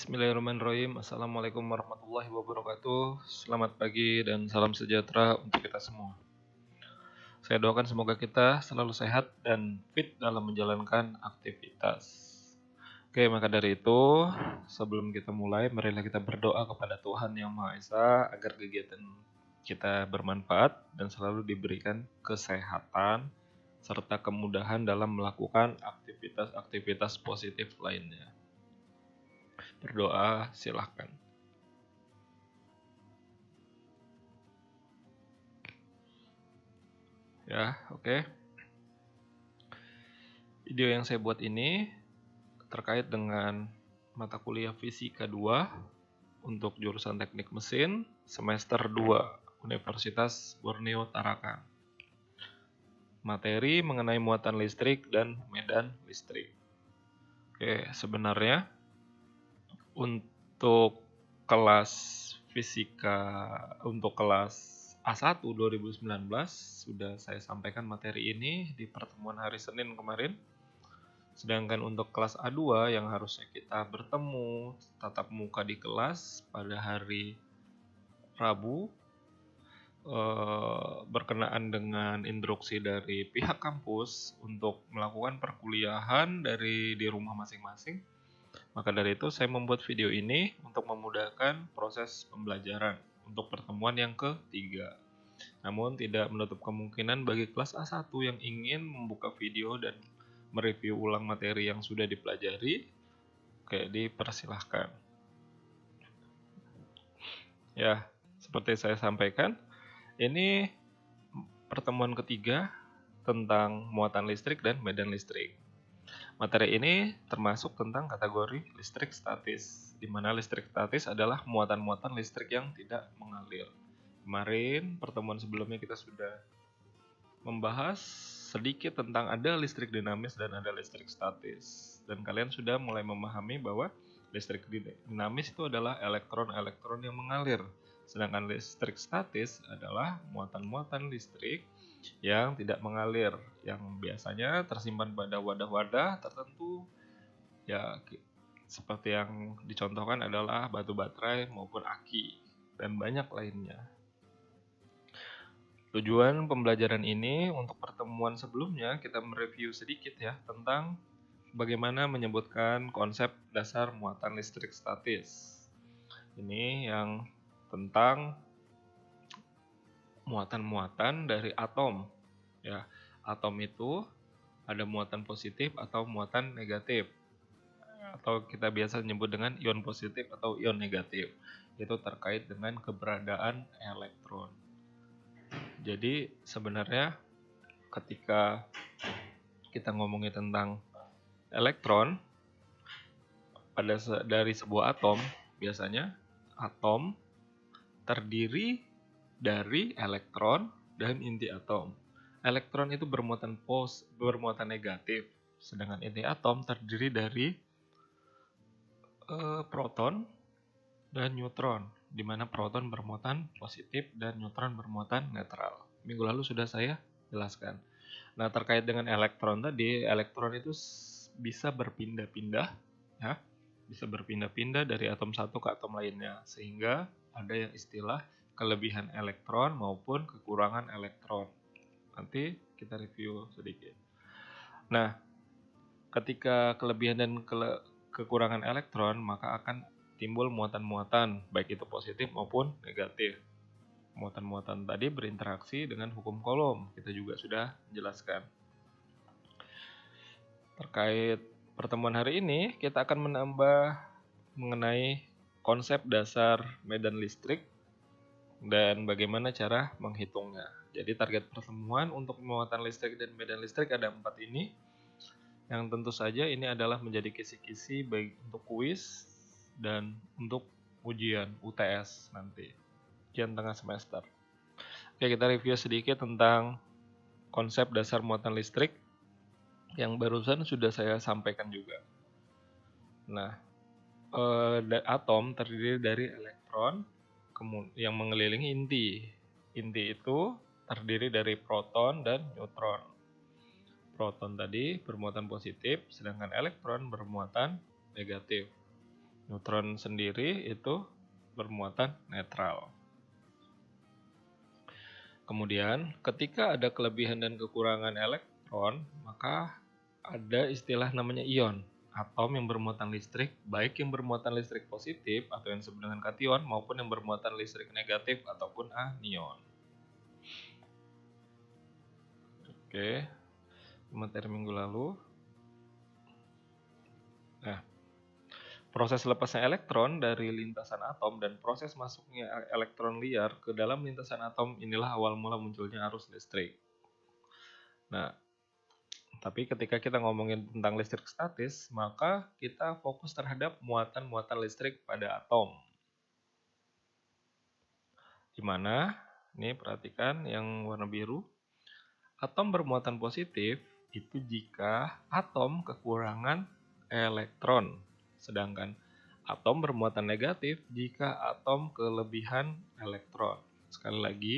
Bismillahirrahmanirrahim. Assalamualaikum warahmatullahi wabarakatuh. Selamat pagi dan salam sejahtera untuk kita semua. Saya doakan semoga kita selalu sehat dan fit dalam menjalankan aktivitas. Oke, maka dari itu, sebelum kita mulai, marilah kita berdoa kepada Tuhan Yang Maha Esa agar kegiatan kita bermanfaat dan selalu diberikan kesehatan serta kemudahan dalam melakukan aktivitas-aktivitas positif lainnya. Berdoa, silahkan. Ya, oke. Video yang saya buat ini terkait dengan mata kuliah Fisika 2 untuk jurusan Teknik Mesin semester 2 Universitas Borneo Tarakan. Materi mengenai muatan listrik dan medan listrik. Oke, sebenarnya untuk kelas Fisika untuk kelas A1 2019 sudah saya sampaikan materi ini di pertemuan hari Senin kemarin. Sedangkan untuk kelas A2 yang harusnya kita bertemu tatap muka di kelas pada hari Rabu berkenaan dengan instruksi dari pihak kampus untuk melakukan perkuliahan di rumah masing-masing. Maka dari itu saya membuat video ini untuk memudahkan proses pembelajaran untuk pertemuan yang ketiga. Namun tidak menutup kemungkinan bagi kelas A1 yang ingin membuka video dan mereview ulang materi yang sudah dipelajari, dipersilahkan. Ya, seperti saya sampaikan, ini pertemuan ketiga tentang muatan listrik dan medan listrik. Materi ini termasuk tentang kategori listrik statis, di mana listrik statis adalah muatan-muatan listrik yang tidak mengalir. Kemarin, pertemuan sebelumnya kita sudah membahas sedikit tentang ada listrik dinamis dan ada listrik statis. Dan kalian sudah mulai memahami bahwa listrik dinamis itu adalah elektron-elektron yang mengalir. Sedangkan listrik statis adalah muatan-muatan listrik yang tidak mengalir, yang biasanya tersimpan pada wadah-wadah tertentu. Ya, seperti yang dicontohkan adalah batu baterai maupun aki dan banyak lainnya. Tujuan pembelajaran ini untuk pertemuan sebelumnya kita mereview sedikit ya tentang bagaimana menyebutkan konsep dasar muatan listrik statis. Ini yang tentang muatan-muatan dari atom. Ya, atom itu ada muatan positif atau muatan negatif. Atau kita biasa menyebut dengan ion positif atau ion negatif. Itu terkait dengan keberadaan elektron. Jadi sebenarnya ketika kita ngomongin tentang elektron dari sebuah atom, biasanya atom terdiri dari elektron dan inti atom. Elektron itu bermuatan negatif, sedangkan inti atom terdiri dari proton dan neutron, di mana proton bermuatan positif dan neutron bermuatan netral. Minggu lalu sudah saya jelaskan. Nah, terkait dengan elektron tadi, elektron itu bisa berpindah-pindah, ya, bisa berpindah-pindah dari atom satu ke atom lainnya, sehingga ada yang istilah kelebihan elektron maupun kekurangan elektron. Nanti kita review sedikit. Nah, ketika kelebihan dan kekurangan elektron, maka akan timbul muatan-muatan, baik itu positif maupun negatif. Muatan-muatan tadi berinteraksi dengan hukum Coulomb, kita juga sudah jelaskan. Terkait pertemuan hari ini, kita akan menambah mengenai konsep dasar medan listrik dan bagaimana cara menghitungnya. Jadi target pertemuan untuk muatan listrik dan medan listrik ada 4 ini. Yang tentu saja ini adalah menjadi kisi-kisi baik untuk kuis dan untuk ujian UTS nanti, ujian tengah semester. Oke, kita review sedikit tentang konsep dasar muatan listrik yang barusan sudah saya sampaikan juga. Nah, atom terdiri dari elektron yang mengelilingi inti. Inti itu terdiri dari proton dan neutron. Proton tadi bermuatan positif, sedangkan elektron bermuatan negatif. Neutron sendiri itu bermuatan netral. Kemudian, ketika ada kelebihan dan kekurangan elektron, maka ada istilah namanya ion, atom yang bermuatan listrik, baik yang bermuatan listrik positif atau yang disebut dengan kation, maupun yang bermuatan listrik negatif ataupun anion. Oke, materi minggu lalu. Nah, proses lepasnya elektron dari lintasan atom dan proses masuknya elektron liar ke dalam lintasan atom inilah awal mula munculnya arus listrik. Nah, tapi ketika kita ngomongin tentang listrik statis, maka kita fokus terhadap muatan-muatan listrik pada atom. Dimana, ini perhatikan yang warna biru, atom bermuatan positif itu jika atom kekurangan elektron, sedangkan atom bermuatan negatif jika atom kelebihan elektron. Sekali lagi,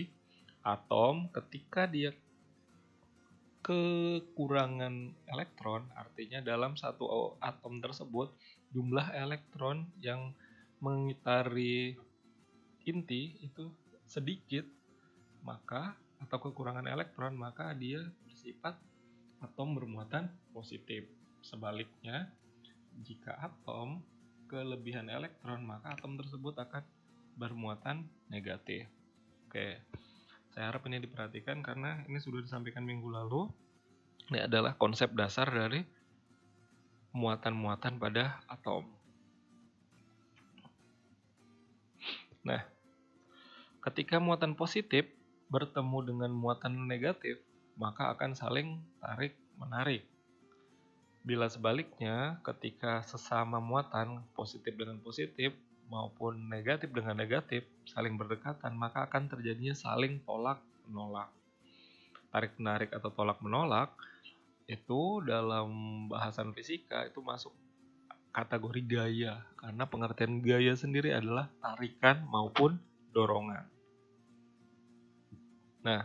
atom ketika dia kekurangan elektron, artinya dalam satu atom tersebut jumlah elektron yang mengitari inti itu sedikit, maka atau kekurangan elektron, maka dia bersifat atom bermuatan positif. Sebaliknya, jika atom kelebihan elektron, maka atom tersebut akan bermuatan negatif. Oke, saya harap ini diperhatikan karena ini sudah disampaikan minggu lalu. Ini adalah konsep dasar dari muatan-muatan pada atom. Nah, ketika muatan positif bertemu dengan muatan negatif, maka akan saling tarik-menarik. Bila sebaliknya, ketika sesama muatan positif dengan positif maupun negatif dengan negatif saling berdekatan, maka akan terjadinya saling tolak-menolak. Tarik-menarik atau tolak-menolak itu dalam bahasan fisika itu masuk kategori gaya, karena pengertian gaya sendiri adalah tarikan maupun dorongan. Nah,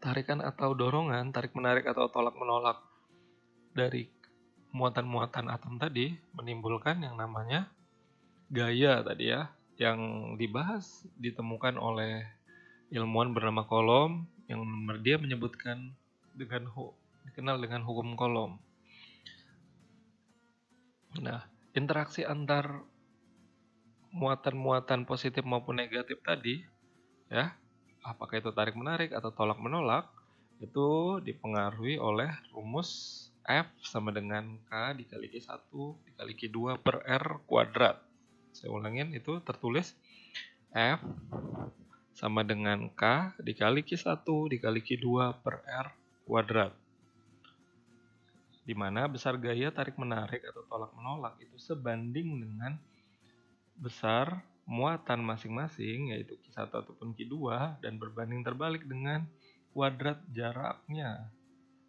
tarikan atau dorongan, tarik-menarik atau tolak-menolak dari muatan-muatan atom tadi menimbulkan yang namanya gaya tadi ya, yang dibahas ditemukan oleh ilmuwan bernama Coulomb yang dia menyebutkan dikenal dengan hukum Coulomb. Nah, interaksi antar muatan-muatan positif maupun negatif tadi ya, apakah itu tarik-menarik atau tolak-menolak, itu dipengaruhi oleh rumus F sama dengan K dikali Q1 dikali Q2 per R kuadrat. Saya ulangin, itu tertulis F sama dengan K dikali Q1 dikali Q2 per R kuadrat. Di mana besar gaya tarik-menarik atau tolak-menolak itu sebanding dengan besar muatan masing-masing, yaitu Q1 ataupun Q2, dan berbanding terbalik dengan kuadrat jaraknya.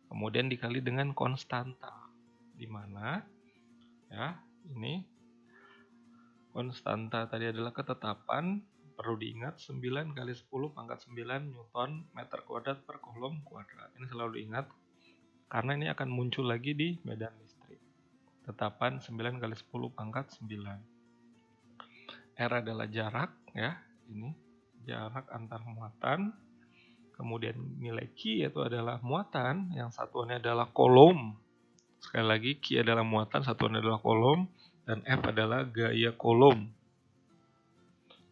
Kemudian dikali dengan konstanta. Di mana ya, ini konstanta tadi adalah ketetapan, perlu diingat 9 kali 10 pangkat 9 Newton meter kuadrat per Coulomb kuadrat. Ini selalu diingat karena ini akan muncul lagi di medan listrik. Tetapan 9 kali 10 pangkat 9. R adalah jarak ya, ini jarak antar muatan. Kemudian nilai Q yaitu adalah muatan, yang satuannya adalah Coulomb. Sekali lagi, Q adalah muatan, satuannya adalah Coulomb, dan F adalah gaya Coulomb.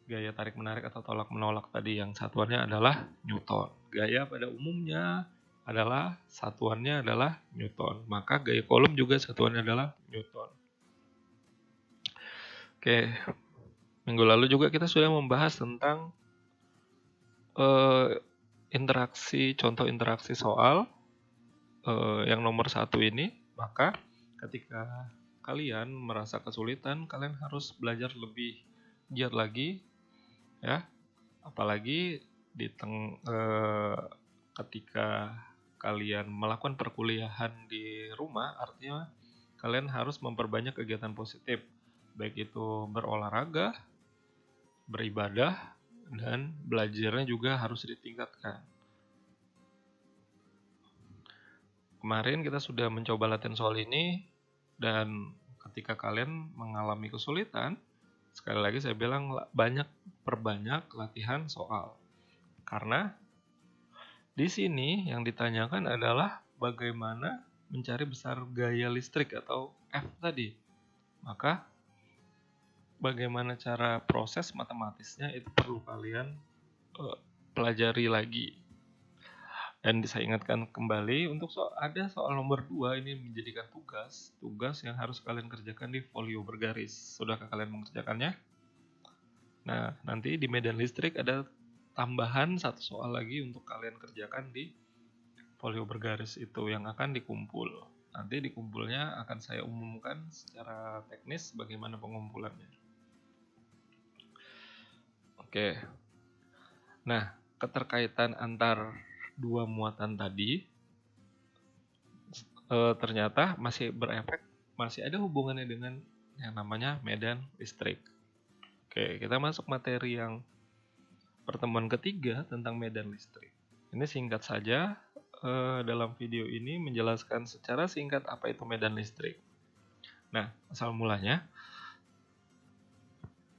Gaya tarik-menarik atau tolak-menolak tadi yang satuannya adalah Newton. Gaya pada umumnya adalah satuannya adalah Newton. Maka gaya Coulomb juga satuannya adalah Newton. Oke, minggu lalu juga kita sudah membahas tentang contoh interaksi soal yang nomor 1 ini. Maka ketika kalian merasa kesulitan, kalian harus belajar lebih giat lagi ya, apalagi ketika kalian melakukan perkuliahan di rumah, artinya kalian harus memperbanyak kegiatan positif, baik itu berolahraga, beribadah, dan belajarnya juga harus ditingkatkan. Kemarin kita sudah mencoba latihan soal ini, dan ketika kalian mengalami kesulitan, sekali lagi saya bilang perbanyak latihan soal. Karena di sini yang ditanyakan adalah bagaimana mencari besar gaya listrik atau F tadi. Maka bagaimana cara proses matematisnya itu perlu kalian pelajari lagi. Dan saya ingatkan kembali untuk ada soal nomor 2 ini menjadikan tugas yang harus kalian kerjakan di folio bergaris. Sudahkah kalian mengerjakannya? Nah, nanti di medan listrik ada tambahan satu soal lagi untuk kalian kerjakan di folio bergaris itu yang akan dikumpul. Nanti dikumpulnya akan saya umumkan secara teknis bagaimana pengumpulannya. Oke. Nah, keterkaitan antar dua muatan tadi ternyata masih berefek, masih ada hubungannya dengan yang namanya medan listrik. Oke, kita masuk materi yang pertemuan ketiga tentang medan listrik. Ini singkat saja, dalam video ini menjelaskan secara singkat apa itu medan listrik. Nah, asal mulanya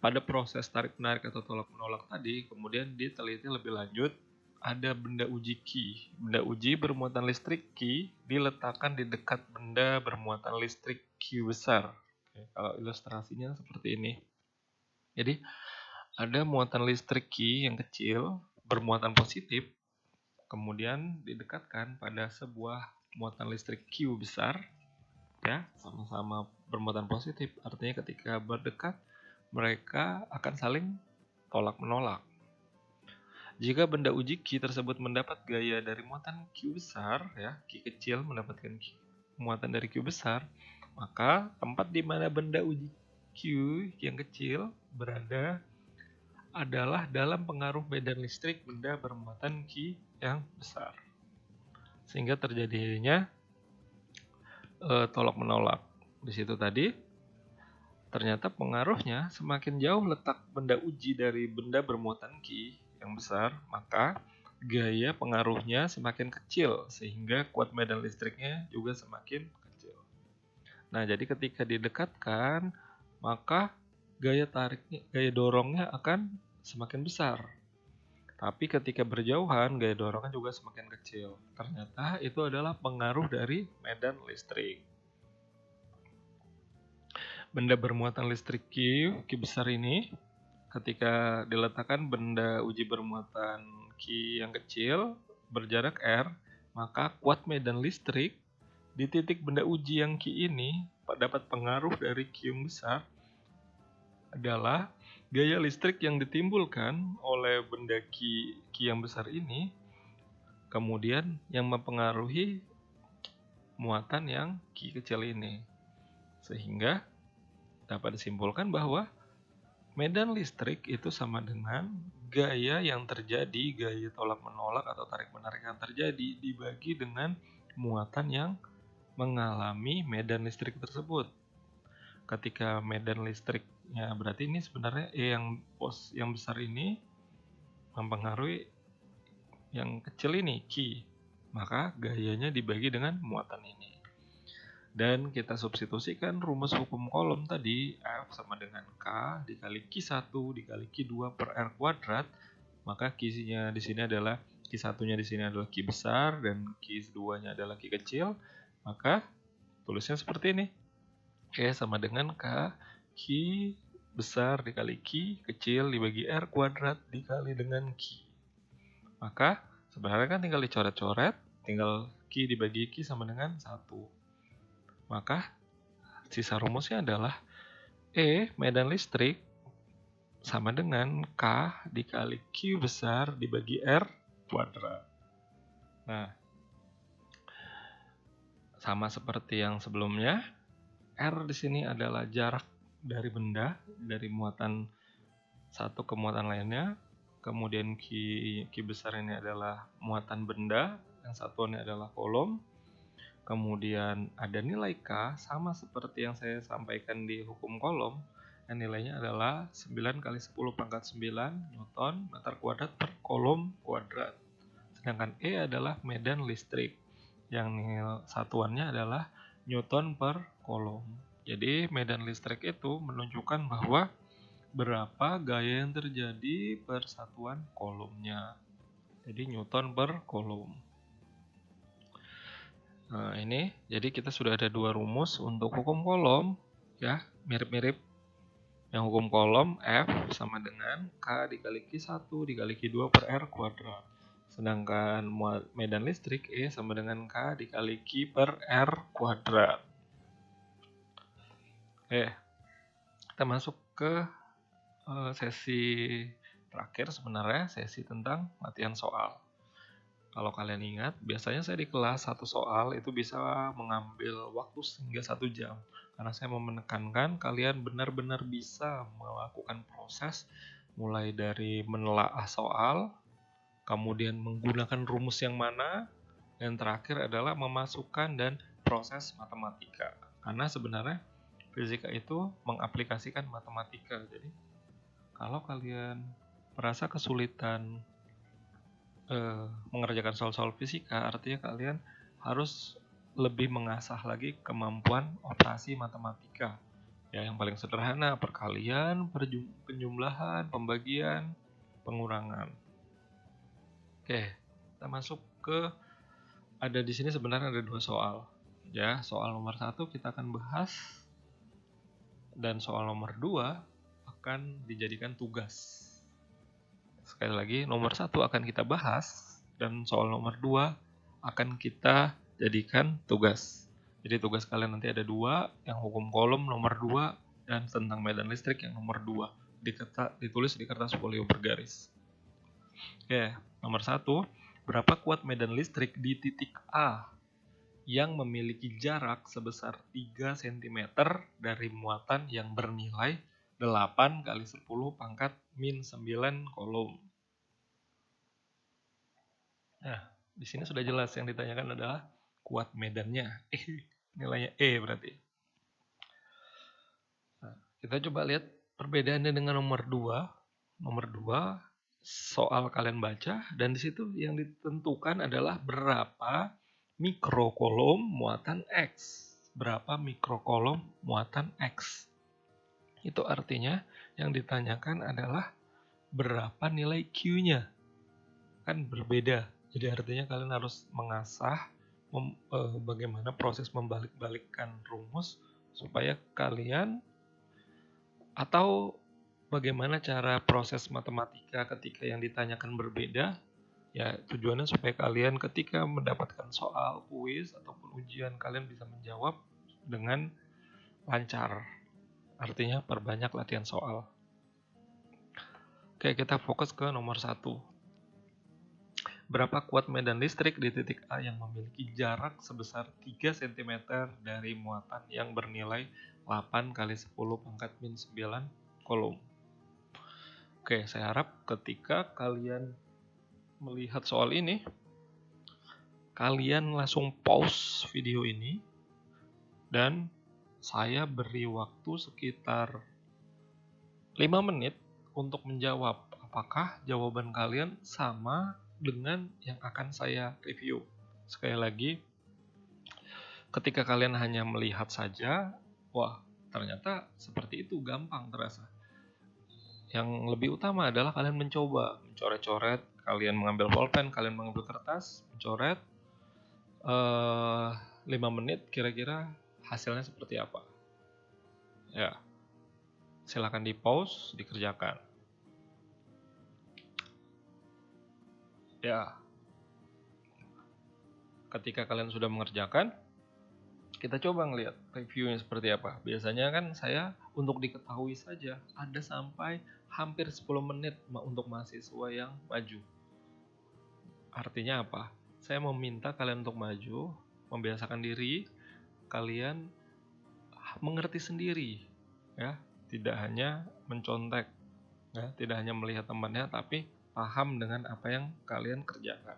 pada proses tarik-menarik atau tolak-menolak tadi, kemudian diteliti lebih lanjut, ada benda uji Q. Benda uji bermuatan listrik Q diletakkan di dekat benda bermuatan listrik Q besar. Oke, kalau ilustrasinya seperti ini. Jadi, ada muatan listrik Q yang kecil bermuatan positif, kemudian didekatkan pada sebuah muatan listrik Q besar, ya, sama-sama bermuatan positif. Artinya ketika berdekat, mereka akan saling tolak-menolak. Jika benda uji Q tersebut mendapat gaya dari muatan Q besar, ya, Q kecil mendapatkan muatan dari Q besar, maka tempat di mana benda uji Q yang kecil berada adalah dalam pengaruh medan listrik benda bermuatan Q yang besar. Sehingga terjadinya tolak-menolak. Di situ tadi ternyata pengaruhnya semakin jauh letak benda uji dari benda bermuatan Q yang besar, maka gaya pengaruhnya semakin kecil sehingga kuat medan listriknya juga semakin kecil. Nah, jadi ketika didekatkan, maka gaya dorongnya akan semakin besar. Tapi ketika berjauhan, gaya dorongnya juga semakin kecil. Ternyata itu adalah pengaruh dari medan listrik. Benda bermuatan listrik Q besar ini, ketika diletakkan benda uji bermuatan Q yang kecil berjarak R, maka kuat medan listrik di titik benda uji yang Q ini dapat pengaruh dari Q yang besar adalah gaya listrik yang ditimbulkan oleh benda Q yang besar ini, kemudian yang mempengaruhi muatan yang Q kecil ini. Sehingga dapat disimpulkan bahwa medan listrik itu sama dengan gaya yang terjadi, gaya tolak-menolak atau tarik-menarik yang terjadi dibagi dengan muatan yang mengalami medan listrik tersebut. Ketika medan listriknya, berarti ini sebenarnya yang besar ini mempengaruhi yang kecil ini, Q. Maka gayanya dibagi dengan muatan ini. Dan kita substitusikan rumus hukum kolom tadi, F sama dengan K dikali Q1 dikali Q2 per R kuadrat. Maka Q-nya di sini adalah Q1-nya di sini adalah Q besar dan Q2-nya adalah Q kecil. Maka tulisnya seperti ini. Oke, sama dengan K Q besar dikali Q kecil dibagi R kuadrat dikali dengan Q. Maka sebenarnya kan tinggal dicoret-coret, tinggal Q dibagi Q sama dengan 1. Maka sisa rumusnya adalah E medan listrik sama dengan K dikali Q besar dibagi R kuadrat. Nah, sama seperti yang sebelumnya, R di sini adalah jarak dari benda, dari muatan satu ke muatan lainnya. Kemudian Q besar ini adalah muatan benda, yang satuannya adalah kolom. Kemudian ada nilai K sama seperti yang saya sampaikan di hukum kolom, yang nilainya adalah 9 kali 10 pangkat 9 Newton meter kuadrat per kolom kuadrat. Sedangkan E adalah medan listrik, yang satuannya adalah Newton per kolom. Jadi medan listrik itu menunjukkan bahwa berapa gaya yang terjadi per satuan kolomnya. Jadi Newton per kolom. Nah, ini jadi kita sudah ada dua rumus untuk hukum kolom, ya, mirip-mirip. Yang hukum kolom F sama dengan K dikali Q1 dikali Q2 per R kuadrat. Sedangkan medan listrik E sama dengan K dikali Q per R kuadrat. Oke, kita masuk ke sesi terakhir sebenarnya, sesi tentang latihan soal. Kalau kalian ingat, biasanya saya di kelas satu soal itu bisa mengambil waktu hingga 1 jam. Karena saya mau menekankan kalian benar-benar bisa melakukan proses mulai dari menelaah soal, kemudian menggunakan rumus yang mana, dan terakhir adalah memasukkan dan proses matematika. Karena sebenarnya fisika itu mengaplikasikan matematika. Jadi kalau kalian merasa kesulitan mengerjakan soal-soal fisika, artinya kalian harus lebih mengasah lagi kemampuan operasi matematika. Ya, yang paling sederhana, perkalian, penjumlahan, pembagian, pengurangan. Oke, kita masuk ke ada di sini sebenarnya ada 2 soal. Ya, soal nomor 1 kita akan bahas dan soal nomor 2 akan dijadikan tugas. Sekali lagi, nomor 1 akan kita bahas dan soal nomor 2 akan kita jadikan tugas. Jadi tugas kalian nanti ada 2, yang hukum kolom nomor 2 dan tentang medan listrik yang nomor 2. Ditulis di kertas folio bergaris. Oke, nomor 1, berapa kuat medan listrik di titik A yang memiliki jarak sebesar 3 cm dari muatan yang bernilai 8 kali 10 pangkat min 9 kolom. Nah, di sini sudah jelas yang ditanyakan adalah kuat medannya. Nilainya E berarti. Nah, kita coba lihat perbedaannya dengan nomor 2. Nomor 2 soal kalian baca dan di situ yang ditentukan adalah berapa mikrokolom muatan X. Berapa mikrokolom muatan X. Itu artinya yang ditanyakan adalah berapa nilai Q-nya. Kan berbeda. Jadi artinya kalian harus mengasah bagaimana proses membalik-balikkan rumus supaya kalian atau bagaimana cara proses matematika ketika yang ditanyakan berbeda. Ya, tujuannya supaya kalian ketika mendapatkan soal kuis ataupun ujian kalian bisa menjawab dengan lancar. Artinya perbanyak latihan soal. Oke, kita fokus ke nomor 1. Berapa kuat medan listrik di titik A yang memiliki jarak sebesar 3 cm dari muatan yang bernilai 8 kali 10 pangkat min 9 kolom. Oke, saya harap ketika kalian melihat soal ini, kalian langsung pause video ini dan saya beri waktu sekitar 5 menit untuk menjawab apakah jawaban kalian sama dengan yang akan saya review. Sekali lagi, ketika kalian hanya melihat saja, wah ternyata seperti itu, gampang terasa. Yang lebih utama adalah kalian mencoba, mencoret-coret, kalian mengambil pulpen, kalian mengambil kertas, mencoret 5 menit kira-kira hasilnya seperti apa. Ya, silakan di pause, dikerjakan. Ya, ketika kalian sudah mengerjakan, kita coba ngelihat reviewnya seperti apa. Biasanya kan saya untuk diketahui saja ada sampai hampir 10 menit untuk mahasiswa yang maju. Artinya apa? Saya meminta kalian untuk maju, membiasakan diri, kalian mengerti sendiri, ya, tidak hanya mencontek, ya, tidak hanya melihat temannya, tapi paham dengan apa yang kalian kerjakan.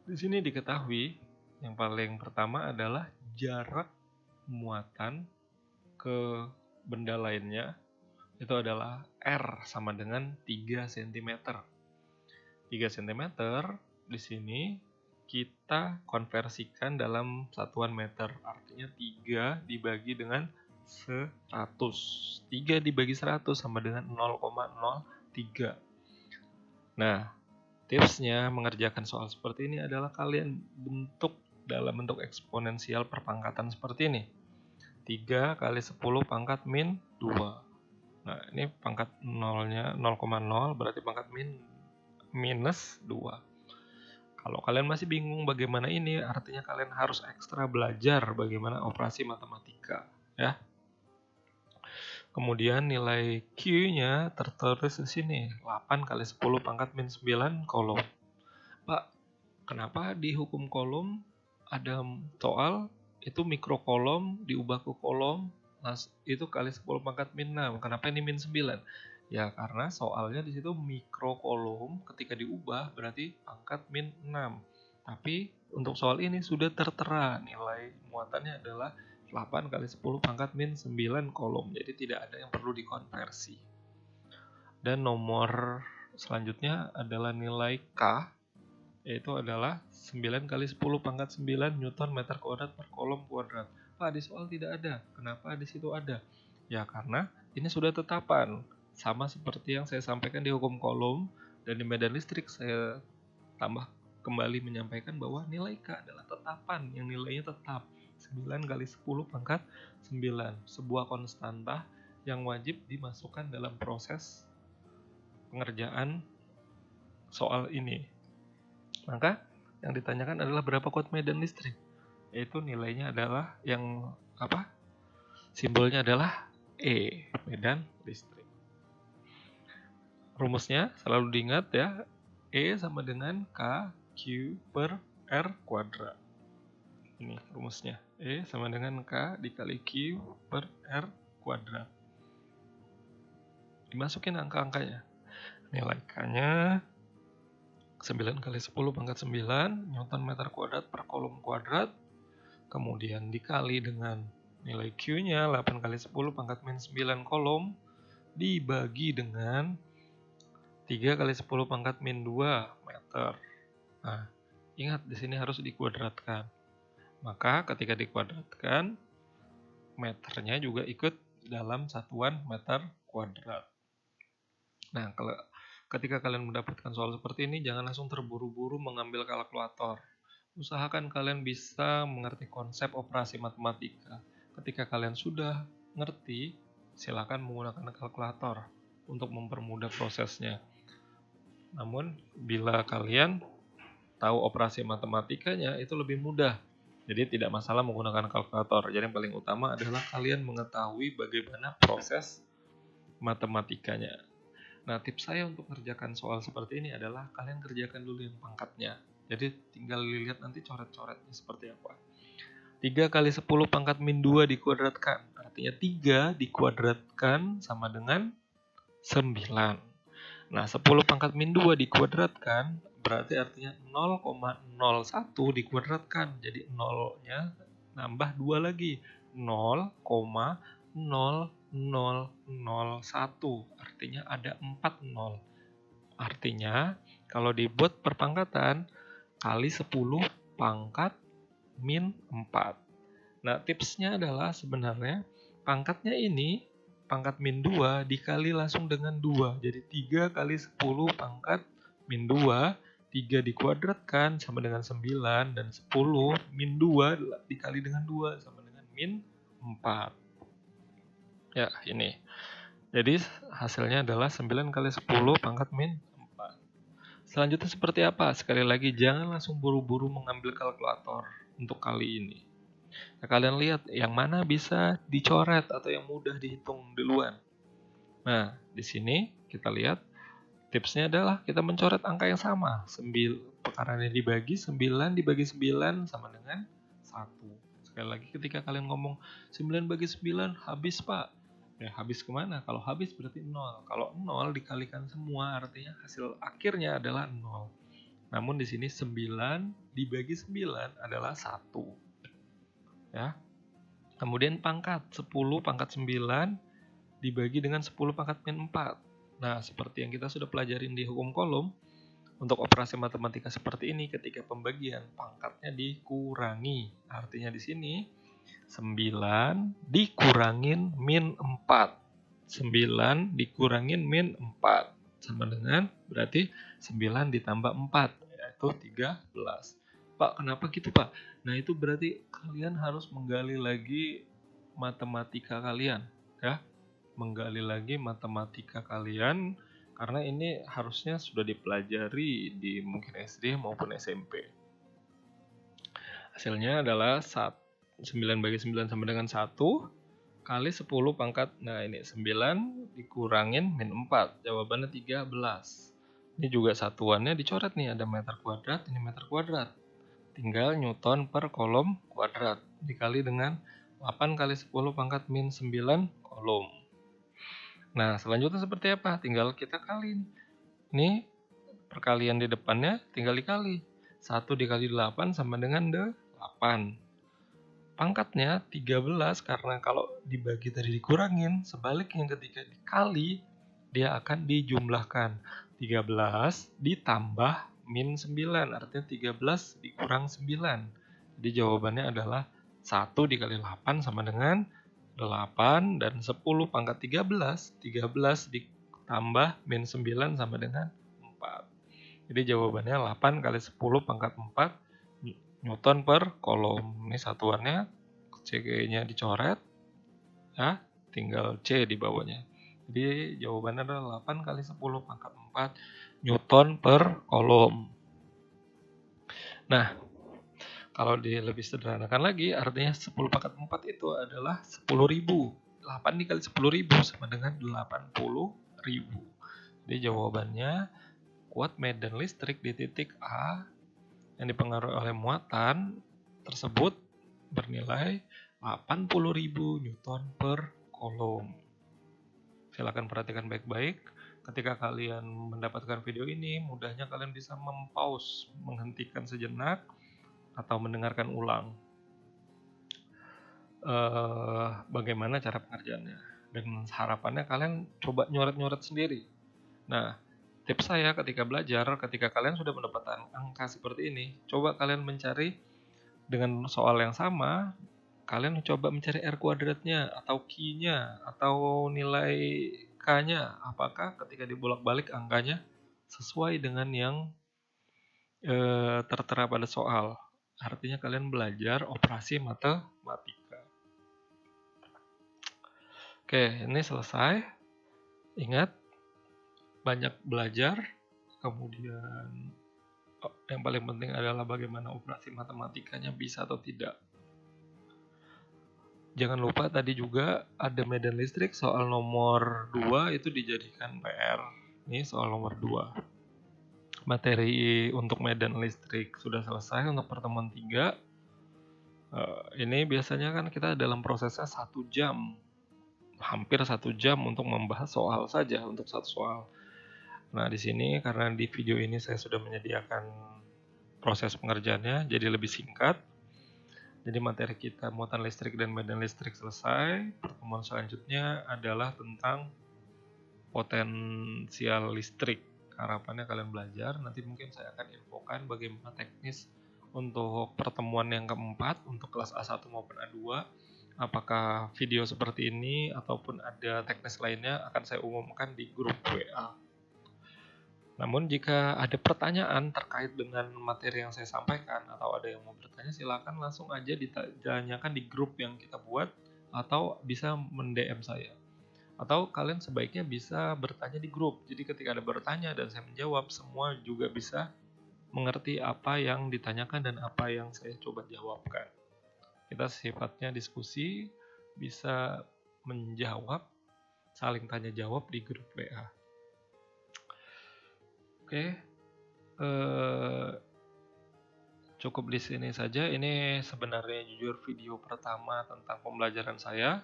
Di sini diketahui yang paling pertama adalah jarak muatan ke benda lainnya itu adalah R sama dengan 3 cm. 3 cm di sini kita konversikan dalam satuan meter. Artinya 3 dibagi dengan 100. 3 dibagi 100 sama dengan 0,03. Nah, tipsnya mengerjakan soal seperti ini adalah kalian bentuk dalam bentuk eksponensial perpangkatan seperti ini. 3 kali 10 pangkat min 2. Nah, ini pangkat 0-nya 0,0 berarti pangkat minus 2. Kalau kalian masih bingung bagaimana ini, artinya kalian harus ekstra belajar bagaimana operasi matematika, ya. Kemudian nilai Q-nya tertulis di sini, 8 kali 10 pangkat min 9 kolom. Pak, kenapa di hukum kolom ada soal itu mikrokolom diubah ke kolom, itu kali 10 pangkat min 6. Kenapa ini min 9? Ya karena soalnya di situ mikrokolom ketika diubah berarti pangkat min 6. Tapi untuk soal ini sudah tertera nilai muatannya adalah 8 kali 10 pangkat min 9 kolom. Jadi tidak ada yang perlu dikonversi. Dan nomor selanjutnya adalah nilai K, yaitu adalah 9 kali 10 pangkat 9 Newton meter kuadrat per kolom kuadrat. Pak, di soal tidak ada. Kenapa di situ ada? Ya karena ini sudah tetapan. Sama seperti yang saya sampaikan di hukum kolom dan di medan listrik saya tambah kembali menyampaikan bahwa nilai K adalah tetapan yang nilainya tetap. 9 kali 10 pangkat 9. Sebuah konstanta yang wajib dimasukkan dalam proses pengerjaan soal ini. Maka yang ditanyakan adalah berapa kuat medan listrik. Yaitu nilainya adalah yang simbolnya adalah E, medan listrik. Rumusnya selalu diingat ya, E sama dengan K Q per R kuadrat. Ini rumusnya, E sama dengan K dikali Q per R kuadrat. Dimasukin angka-angkanya. Nilai K-nya 9 kali 10 pangkat 9 Newton meter kuadrat per kolom kuadrat. Kemudian dikali dengan nilai Q-nya 8 kali 10 pangkat min 9 kolom dibagi dengan 3 kali 10 pangkat min 2 meter. Nah, ingat di sini harus dikuadratkan. Maka ketika dikuadratkan, meternya juga ikut dalam satuan meter kuadrat. Nah, ketika kalian mendapatkan soal seperti ini, jangan langsung terburu-buru mengambil kalkulator. Usahakan kalian bisa mengerti konsep operasi matematika. Ketika kalian sudah ngerti, silakan menggunakan kalkulator untuk mempermudah prosesnya. Namun, bila kalian tahu operasi matematikanya, itu lebih mudah. Jadi tidak masalah menggunakan kalkulator. Jadi yang paling utama adalah kalian mengetahui bagaimana proses matematikanya. Nah, tips saya untuk mengerjakan soal seperti ini adalah kalian kerjakan dulu yang pangkatnya. Jadi tinggal lihat nanti coret-coretnya seperti apa. 3 kali 10 pangkat min 2 dikuadratkan. Artinya 3 dikuadratkan sama dengan 9. Nah, 10 pangkat min 2 dikuadratkan berarti artinya 0,01 dikuadratkan. Jadi 0-nya nambah 2 lagi. 0,0001. Artinya ada 4 0. Artinya kalau dibuat perpangkatan kali 10 pangkat min 4. Nah, tipsnya adalah sebenarnya pangkatnya ini pangkat min 2 dikali langsung dengan 2. Jadi 3 kali 10 pangkat min 2, 3 dikuadratkan sama dengan 9, dan 10 min 2 dikali dengan 2 sama dengan min 4. Ya, ini. Jadi hasilnya adalah 9 kali 10 pangkat min 4. Selanjutnya seperti apa? Sekali lagi, jangan langsung buru-buru mengambil kalkulator untuk kali ini. Nah, kalian lihat yang mana bisa dicoret atau yang mudah dihitung duluan. Nah, di sini kita lihat tipsnya adalah kita mencoret angka yang sama. Perkaranya dibagi 9 dibagi 9 sama dengan 1. Sekali lagi ketika kalian ngomong 9 bagi 9 habis, Pak. Ya, habis kemana? Kalau habis berarti 0. Kalau 0 dikalikan semua artinya hasil akhirnya adalah 0. Namun di sini 9 dibagi 9 adalah 1. Ya. Kemudian pangkat 10 pangkat 9 dibagi dengan 10 pangkat min 4. Nah, seperti yang kita sudah pelajarin di hukum kolom, Untuk operasi matematika seperti ini ketika pembagian pangkatnya dikurangi. Artinya di sini 9 dikurangin min 4. 9 dikurangin min 4 sama dengan berarti 9 ditambah 4 yaitu 13. Pak, kenapa gitu, Pak? Nah, itu berarti kalian harus menggali lagi matematika kalian, ya. Menggali lagi matematika kalian karena ini harusnya sudah dipelajari di mungkin SD maupun SMP. Hasilnya adalah 9 bagi 9 sama dengan 1 kali 10 pangkat. Nah, ini 9 dikurangin min 4. Jawabannya 13. Ini juga satuannya dicoret nih, ada meter kuadrat, ini meter kuadrat. Tinggal Newton per kolom kuadrat dikali dengan 8 kali 10 pangkat min 9 kolom. Nah, selanjutnya seperti apa? Tinggal kita kali. Ini perkalian di depannya tinggal dikali. 1 dikali 8 sama dengan 8. Pangkatnya 13 karena kalau dibagi tadi dikurangin, sebaliknya ketika dikali dia akan dijumlahkan. 13 ditambah min 9, artinya 13 dikurang 9. Jadi jawabannya adalah 1 dikali 8 sama dengan 8 dan 10 pangkat 13. 13 ditambah min 9 sama dengan 4. Jadi jawabannya 8 kali 10 pangkat 4 Newton per kolom. Ini satuannya, C-nya dicoret, ya, tinggal C di bawahnya. Jadi jawabannya adalah 8 kali 10 pangkat 4 Newton per kolom. Nah, kalau lebih sederhanakan lagi, artinya 10 pangkat 4 itu adalah 10.000. 8 dikali 10.000 sama dengan 80.000. Jadi jawabannya kuat medan listrik di titik A yang dipengaruhi oleh muatan tersebut bernilai 80.000 Newton per kolom. Silakan perhatikan baik-baik. Ketika kalian mendapatkan video ini, mudahnya kalian bisa mempause, menghentikan sejenak, atau mendengarkan ulang bagaimana cara pengerjaannya. Dan harapannya kalian coba nyoret-nyoret sendiri. Nah, tips saya ketika belajar, ketika kalian sudah mendapatkan angka seperti ini, coba kalian mencari dengan soal yang sama, kalian coba mencari R kuadratnya, atau Q-nya, atau nilai K-nya. Apakah ketika dibolak-balik angkanya sesuai dengan yang tertera pada soal. Artinya kalian belajar operasi matematika. Oke, ini selesai. Ingat, banyak belajar, kemudian yang paling penting adalah bagaimana operasi matematikanya bisa atau tidak. Jangan lupa tadi juga ada medan listrik, soal nomor 2 itu dijadikan PR. Ini soal nomor 2. Materi untuk medan listrik sudah selesai. Untuk pertemuan 3, ini biasanya kan kita dalam prosesnya 1 jam. Hampir 1 jam untuk membahas soal saja, untuk satu soal. Nah, di sini karena di video ini saya sudah menyediakan proses pengerjaannya, jadi lebih singkat. Jadi materi kita muatan listrik dan medan listrik selesai. Pertemuan selanjutnya adalah tentang potensial listrik. Harapannya kalian belajar. Nanti mungkin saya akan infokan bagaimana teknis untuk pertemuan yang keempat untuk kelas A1 maupun A2. Apakah video seperti ini ataupun ada teknis lainnya akan saya umumkan di grup WA. Namun jika ada pertanyaan terkait dengan materi yang saya sampaikan atau ada yang mau bertanya, silakan langsung aja ditanyakan di grup yang kita buat atau bisa men-DM saya. Atau kalian sebaiknya bisa bertanya di grup. Jadi ketika ada bertanya dan saya menjawab, semua juga bisa mengerti apa yang ditanyakan dan apa yang saya coba jawabkan. Kita sifatnya diskusi, bisa menjawab, saling tanya jawab di grup WA. Oke, cukup di sini saja. Ini sebenarnya jujur video pertama tentang pembelajaran saya.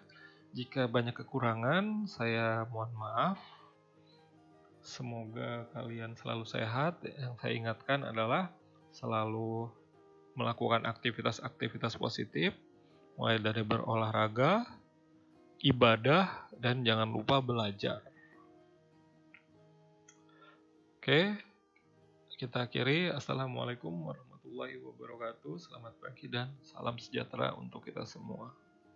Jika banyak kekurangan, saya mohon maaf. Semoga kalian selalu sehat. Yang saya ingatkan adalah selalu melakukan aktivitas-aktivitas positif, mulai dari berolahraga, ibadah, dan jangan lupa belajar. Oke, kita akhiri. Assalamualaikum warahmatullahi wabarakatuh. Selamat pagi dan salam sejahtera untuk kita semua.